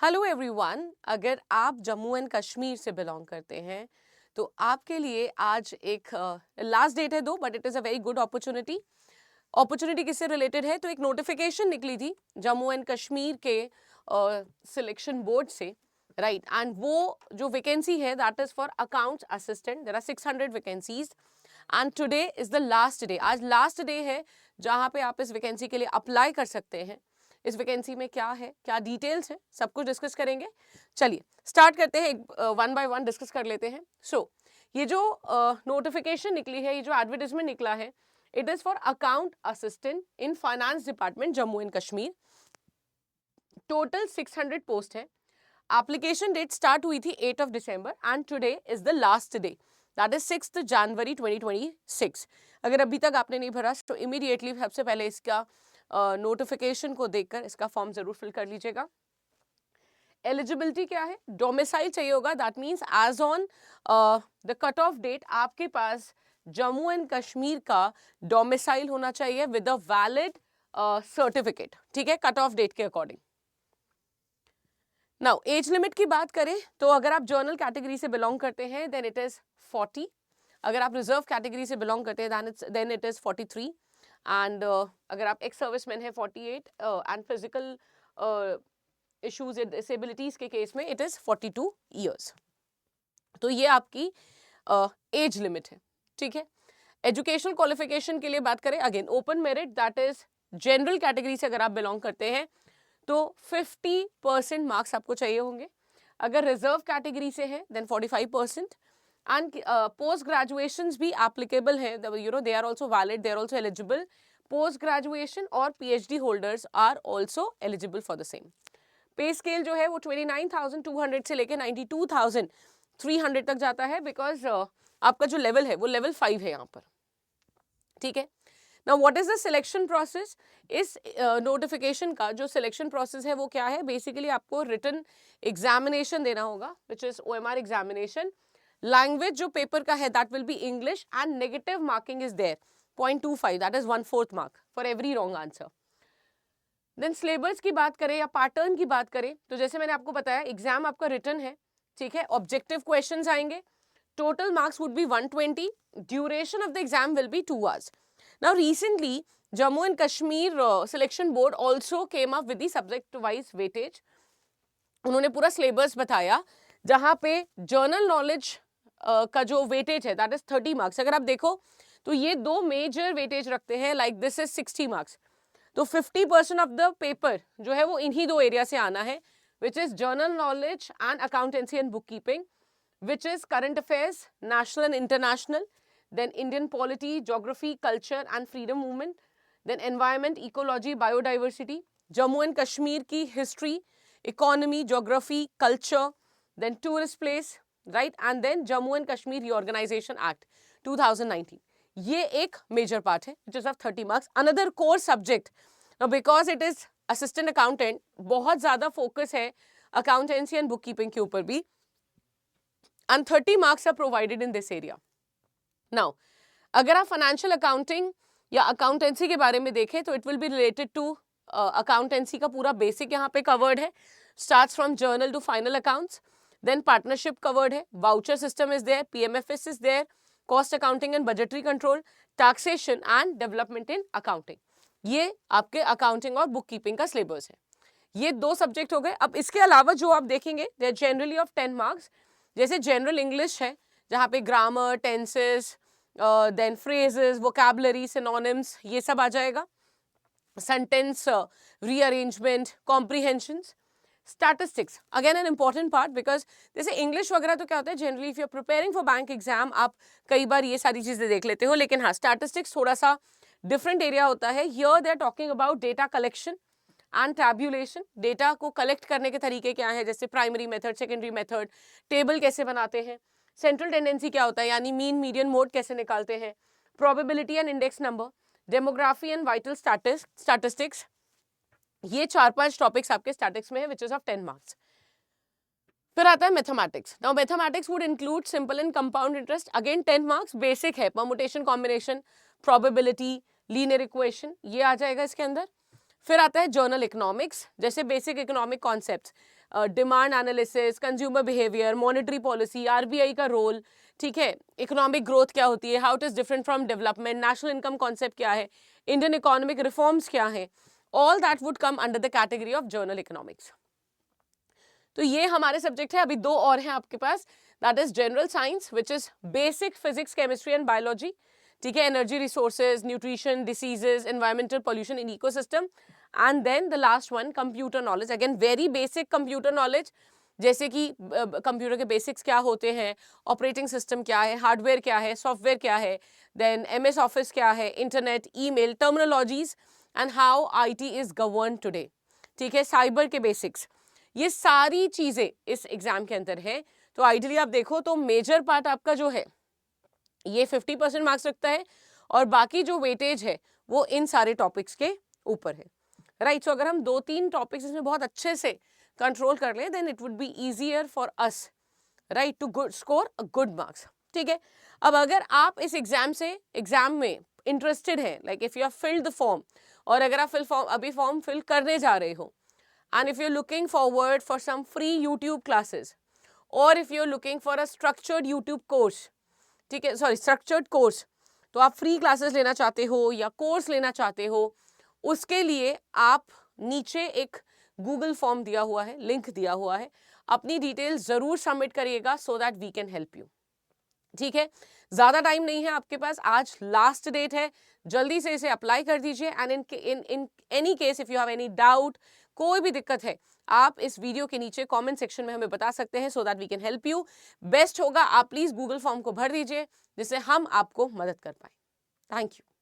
Hello everyone, अगर आप Jammu and Kashmir से बिलोंग करते हैं तो आपके लिए आज एक लास्ट डेट है दो, but it is a very good opportunity. Opportunity किससे रिलेटेड है? तो एक नोटिफिकेशन निकली थी जम्मू एंड कश्मीर के सिलेक्शन बोर्ड से, राइट। एंड वो जो वैकेंसी है that is for accounts assistant. There are 600 vacancies and today is the last day. आज लास्ट डे है जहाँ पे आप इस वैकेंसी के लिए अप्लाई कर सकते हैं। इस वैकेंसी में क्या है, क्या डिटेल्स है, सब कुछ डिस्कस करेंगे। चलिए स्टार्ट करते हैं, एक वन बाय वन डिस्कस कर लेते हैं। ये जो नोटिफिकेशन निकली है, ये जो एडवर्टाइजमेंट निकला है, it is for account assistant in finance department Jammu and Kashmir. Total 600 post है। एप्लीकेशन डेट स्टार्ट हुई थी 8 दिसंबर and today is the last day, that is 6 जनवरी 2026। अगर अभी तक आपने नहीं भरा तो इमीडिएटली सबसे पहले इसका नोटिफिकेशन को देखकर इसका फॉर्म जरूर फिल कर लीजिएगा। एलिजिबिलिटी क्या है? डोमिसाइल चाहिए होगा, that means as on the cut off date आपके पास जम्मू एंड कश्मीर का डोमिसाइल होना चाहिए विद अ वैलिड सर्टिफिकेट, ठीक है, कट ऑफ डेट के अकॉर्डिंग। नाउ एज लिमिट की बात करें तो अगर आप जर्नल कैटेगरी से बिलोंग करते हैं देन इट इज 40। अगर आप रिजर्व कैटेगरी से बिलोंग करते हैं देन इट इज 43 एंड अगर आप एक्स सर्विसमैन है 48 एंड फिजिकल इश्यूज डिसेबिलिटीज के केस में इट इज 42 ईयर्स। तो ये आपकी एज लिमिट है, ठीक है। एजुकेशनल क्वालिफिकेशन के लिए बात करें, again open merit, that is general category से अगर आप बिलोंग करते हैं तो 50% मार्क्स आपको चाहिए होंगे। अगर रिजर्व कैटेगरी से है देन 45%। एंड पोस्ट ग्रेजुएशंस भी एप्लीकेबल है, you know they are also valid, they are also eligible. Post graduation और PhD holders are also eligible for the same. Pay scale जो है वो 29,200 से लेकर 92,300 तक जाता है, बिकॉज आपका जो लेवल है वो लेवल 5 है यहाँ पर, ठीक है। Now what is the selection process? इस नोटिफिकेशन का जो सिलेक्शन प्रोसेस है वो क्या है? बेसिकली आपको रिटन एग्जामिनेशन देना होगा which is OMR examination. Language जो पेपर का है that will be English and negative marking is there 0.25, that is 1/4 mark for every wrong answer. Then syllabus की बात करें या पैटर्न की बात करें तो जैसे मैंने आपको बताया एग्जाम आपका रिटन है, ठीक है। ऑब्जेक्टिव क्वेश्चंस आएंगे, total marks would be 120, duration of the exam will be 2 hours। Now recently Jammu and Kashmir selection board also came up with the subject wise weightage. उन्होंने पूरा सिलेबस बताया जहां पे जर्नल नॉलेज का जो वेटेज है दैट इज 30 मार्क्स। अगर आप देखो तो ये दो मेजर वेटेज रखते हैं, लाइक दिस इज 60 मार्क्स। तो 50% ऑफ द पेपर जो है वो इन्हीं दो एरिया से आना है, which is general knowledge and accountancy and book keeping, which is current affairs, national and international, then Indian polity, geography, culture and freedom movement, then environment, ecology, biodiversity, Jammu and Kashmir की history, economy, geography, culture, then tourist place, right, and then Jammu and Kashmir Reorganization Act 2019. ये एक major part है which is of 30 marks. Another core subject, now because it is assistant accountant, बहुत ज़्यादा focus है accountancy and bookkeeping के ऊपर भी, and 30 marks are provided in this area. Now, अगर आप फाइनेंशियल अकाउंटिंग या अकाउंटेंसी के बारे में देखें तो it will be related to accountancy का पूरा बेसिक यहाँ पे कवर्ड है, starts from journal to final accounts, then partnership covered है, voucher system is there, PMFS is there, cost accounting and budgetary control, taxation and development in accounting. ये आपके accounting और book keeping का syllabus है। ये दो subject हो गए। अब इसके अलावा जो आप देखेंगे they are generally of 10 marks, जैसे जनरल इंग्लिश है जहाँ पे grammar, tenses, then phrases, vocabulary, synonyms, ये सब आ जाएगा। Sentence rearrangement, comprehensions, statistics, again an important part, because जैसे इंग्लिश वगैरह तो क्या होता है generally if you are preparing for bank exam आप कई बार ये सारी चीजें देख लेते हो, लेकिन हाँ स्टैटिस्टिक्स थोड़ा सा डिफरेंट एरिया होता है। Here they are talking about data collection and tabulation. Data को कलेक्ट करने के तरीके क्या है, जैसे primary method, secondary method, table कैसे बनाते हैं, सेंट्रल टेंडेंसी क्या होता है यानी मीन मीडियन मोड कैसे निकालते हैं, probability and index number, demography and vital statistics. ये 4-5 टॉपिक्स आपके स्टैटिक्स में है विच इज ऑफ 10 मार्क्स। फिर आता है mathematics. Now mathematics would include simple and compound interest, again 10 marks, basic है, permutation, combination, probability, linear equation, ये आ जाएगा इसके अंदर। फिर आता है जर्नल इकोनॉमिक्स, जैसे basic economic concepts, demand analysis, consumer behaviour, monetary policy, RBI का रोल, ठीक है, इकोनॉमिक ग्रोथ क्या होती है, how it is different from development, national income concept क्या है, इंडियन इकोनॉमिक रिफॉर्म्स क्या है, all that would come under the category of journal economics. तो ये हमारे सब्जेक्ट है। अभी दो और हैं आपके पास, that is general science which is basic physics, chemistry and biology, ठीक है, energy resources, nutrition, diseases, environmental pollution in ecosystem, and then the last one computer knowledge, again very basic computer knowledge, जैसे कि computer के basics क्या होते हैं, operating system क्या है, हार्डवेयर क्या है, सॉफ्टवेयर क्या है, देन एमएस ऑफिस क्या है, internet, email, terminologies and how IT is govern today, ठीक है, साइबर के बेसिक्स, ये सारी चीजें इस एग्जाम के अंदर है। तो आइडियली आप देखो तो मेजर पार्ट आपका जो है ये 50% मार्क्स रखता है और बाकी जो वेटेज है वो इन सारे टॉपिक्स के ऊपर है, राइट। सो अगर हम 2-3 टॉपिक्स इसमें बहुत अच्छे से कंट्रोल कर लें then it would be easier for us, right, to score a good marks, ठीक है। अब अगर आप इस एग्जाम में इंटरेस्टेड हैं, like if you have filled the form, और अगर आप अभी फॉर्म फिल करने जा रहे हो, and if you're looking forward for some free YouTube classes, or if you're looking for a structured YouTube course, ठीक है, सॉरी स्ट्रक्चर्ड कोर्स, तो आप फ्री क्लासेस लेना चाहते हो या कोर्स लेना चाहते हो, उसके लिए आप नीचे एक गूगल फॉर्म दिया हुआ है, लिंक दिया हुआ है, अपनी डिटेल्स जरूर सबमिट करिएगा so that we can help you, ठीक है। ज्यादा टाइम नहीं है आपके पास, आज लास्ट डेट है, जल्दी से इसे अप्लाई कर दीजिए। And in any case if you have any doubt, कोई भी दिक्कत है, आप इस वीडियो के नीचे कमेंट सेक्शन में हमें बता सकते हैं so that we can help you. Best होगा आप प्लीज गूगल फॉर्म को भर दीजिए जिससे हम आपको मदद कर पाए। Thank you.